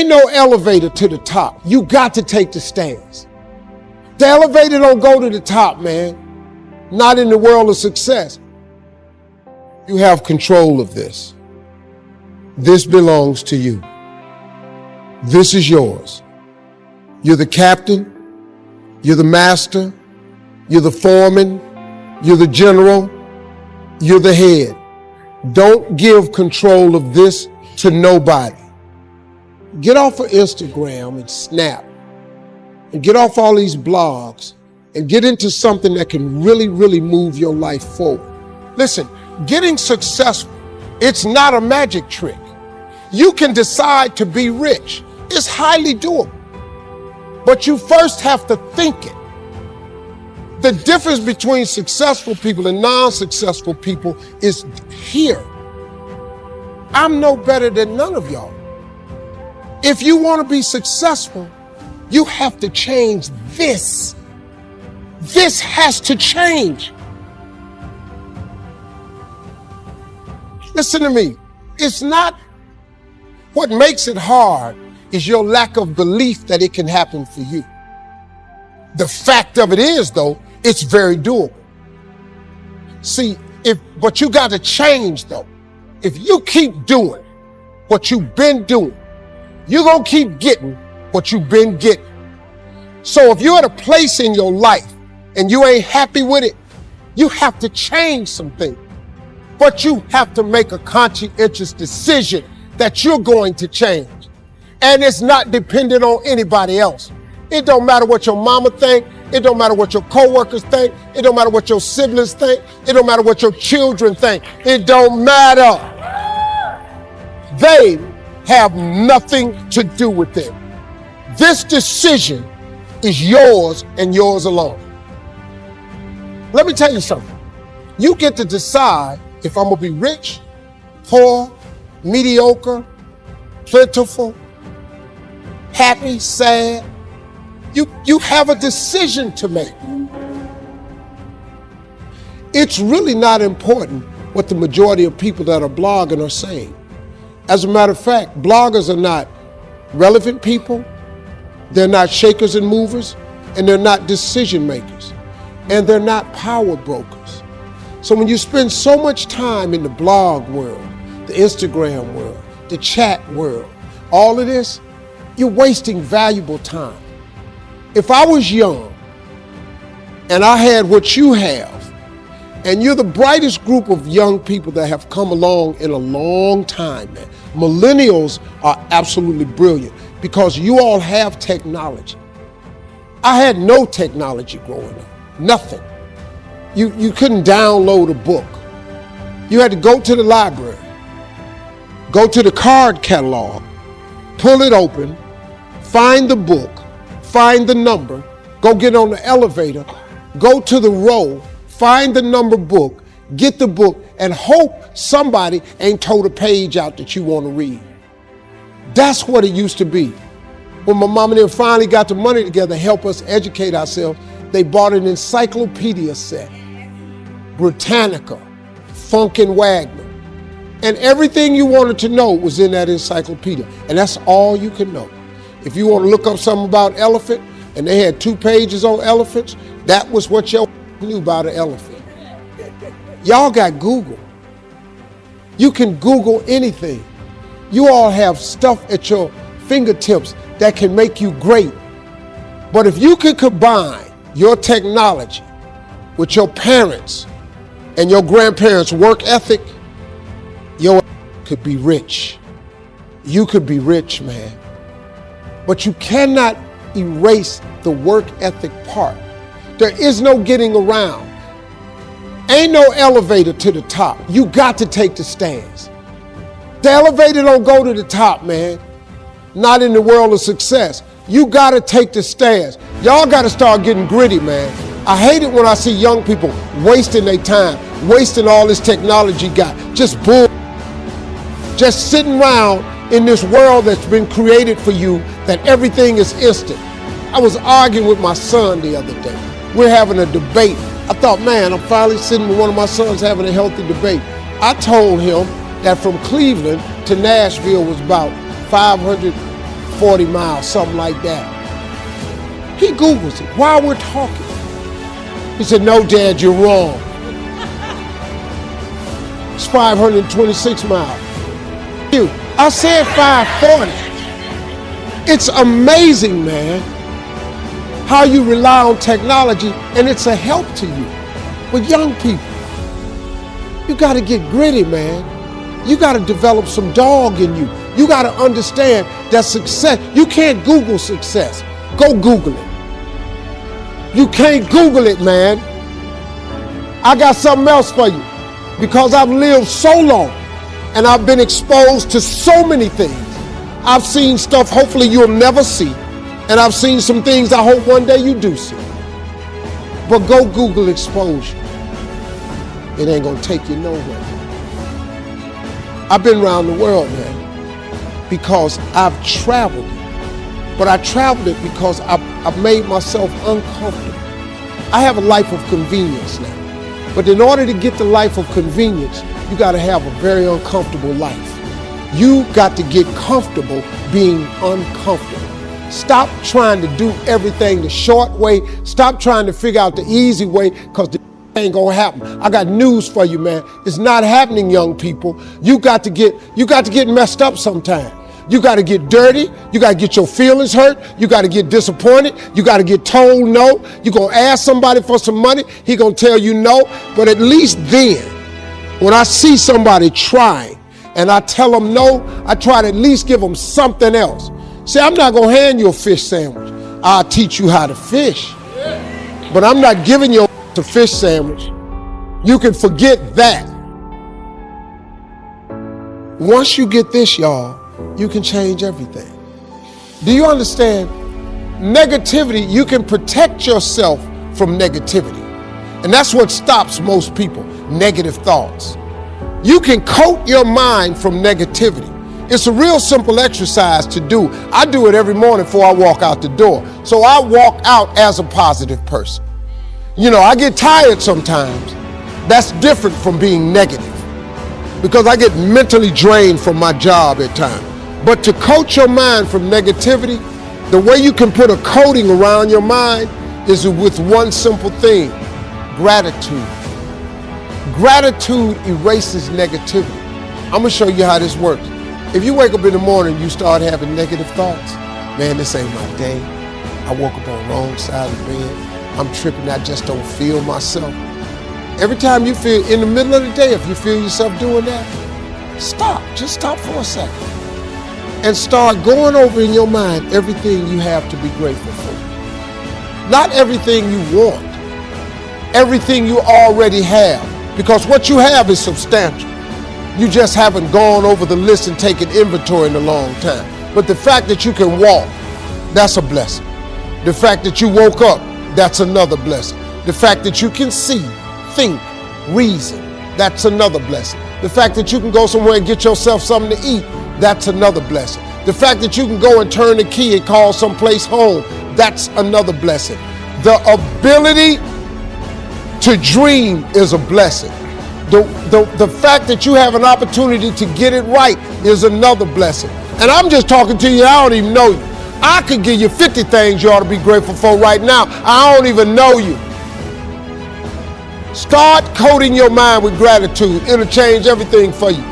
Ain't no elevator to the top. You got to take the stairs. The elevator don't go to the top, man. Not in the world of success. You have control of this. This belongs to you. This is yours. You're the captain. You're the master. You're the foreman. You're the general. You're the head. Don't give control of this to nobody. Get off of Instagram and Snap and get off all these blogs and get into something that can really, really move your life forward. Listen, getting successful, it's not a magic trick. You can decide to be rich. It's highly doable. But you first have to think it. The difference between successful people and non-successful people is here. I'm no better than none of y'all. If you want to be successful, you have to change this. This has to change. Listen to me. It's not what makes it hard is your lack of belief that it can happen for you. The fact of it is, though, it's very doable. See, but you got to change, though. If you keep doing what you've been doing, you're going to keep getting what you've been getting. So if you're at a place in your life and you ain't happy with it, you have to change something. But you have to make a conscientious decision that you're going to change. And it's not dependent on anybody else. It don't matter what your mama think. It don't matter what your coworkers think. It don't matter what your siblings think. It don't matter what your children think. It don't matter. They have nothing to do with it. This decision is yours and yours alone. Let me tell you something. You get to decide if I'm gonna be rich, poor, mediocre, plentiful, happy, sad. You have a decision to make. It's really not important what the majority of people that are blogging are saying. As a matter of fact, bloggers are not relevant people, they're not shakers and movers, and they're not decision makers, and they're not power brokers. So when you spend so much time in the blog world, the Instagram world, the chat world, all of this, you're wasting valuable time. If I was young and I had what you have, and you're the brightest group of young people that have come along in a long time, man. Millennials are absolutely brilliant because you all have technology. I had no technology growing up, nothing. You couldn't download a book. You had to go to the library, go to the card catalog, pull it open, find the book, find the number, go get on the elevator, go to the row, find the number book, get the book, and hope somebody ain't told a page out that you want to read. That's what it used to be. When my mom and them finally got the money together to help us educate ourselves, they bought an encyclopedia set, Britannica, Funkin' Wagner, and everything you wanted to know was in that encyclopedia, and that's all you can know. If you want to look up something about elephant, and they had 2 pages on elephants, that was what your knew about an elephant. Y'all got Google. You can Google anything. You all have stuff at your fingertips that can make you great. But if you could combine your technology with your parents and your grandparents' work ethic, your could be rich. You could be rich, man. But you cannot erase the work ethic part. There is no getting around. Ain't no elevator to the top. You got to take the stairs. The elevator don't go to the top, man. Not in the world of success. You got to take the stairs. Y'all got to start getting gritty, man. I hate it when I see young people wasting their time, wasting all this technology got, just sitting around in this world that's been created for you that everything is instant. I was arguing with my son the other day. We're having a debate. I thought, man, I'm finally sitting with one of my sons having a healthy debate. I told him that from Cleveland to Nashville was about 500, 40 miles, something like that. He Googles it while we're talking. He said, no, Dad, you're wrong. It's 526 miles. I said 540. It's amazing, man, how you rely on technology and it's a help to you. But young people, you got to get gritty, man. You got to develop some dog in you. You got to understand that success, you can't Google success. Go Google it. You can't Google it, man. I got something else for you. Because I've lived so long and I've been exposed to so many things. I've seen stuff hopefully you'll never see. And I've seen some things I hope one day you do see. But go Google exposure. It ain't gonna take you nowhere. I've been around the world, man, because I've traveled it. But I traveled it because I've made myself uncomfortable. I have a life of convenience now. But in order to get the life of convenience, you gotta have a very uncomfortable life. You got to get comfortable being uncomfortable. Stop trying to do everything the short way. Stop trying to figure out the easy way, because the ain't gonna happen. I got news for you, man. It's not happening, young people. You got to get messed up sometime. You got to get dirty. You got to get your feelings hurt. You got to get disappointed. You got to get told no. You're going to ask somebody for some money. He going to tell you no. But at least then, when I see somebody trying and I tell them no, I try to at least give them something else. See, I'm not going to hand you a fish sandwich. I'll teach you how to fish. But I'm not giving you a fish sandwich. You can forget that. Once you get this, y'all, you can change everything. Do you understand? Negativity, you can protect yourself from negativity. And that's what stops most people, negative thoughts. You can coat your mind from negativity. It's a real simple exercise to do. I do it every morning before I walk out the door. So I walk out as a positive person. You know, I get tired sometimes. That's different from being negative, because I get mentally drained from my job at times. But to coat your mind from negativity, the way you can put a coating around your mind is with one simple thing: gratitude. Gratitude erases negativity. I'm gonna show you how this works. If you wake up in the morning and you start having negative thoughts, man, this ain't my day. I woke up on the wrong side of the bed. I'm tripping, I just don't feel myself. Every time you feel, in the middle of the day, if you feel yourself doing that, stop, just stop for a second. And start going over in your mind everything you have to be grateful for. Not everything you want, everything you already have. Because what you have is substantial. You just haven't gone over the list and taken inventory in a long time. But the fact that you can walk, that's a blessing. The fact that you woke up, that's another blessing. The fact that you can see, think, reason, that's another blessing. The fact that you can go somewhere and get yourself something to eat, that's another blessing. The fact that you can go and turn the key and call someplace home, that's another blessing. The ability to dream is a blessing. The fact that you have an opportunity to get it right is another blessing. And I'm just talking to you, I don't even know you. I could give you 50 things you ought to be grateful for right now. I don't even know you. Start coating your mind with gratitude. It'll change everything for you.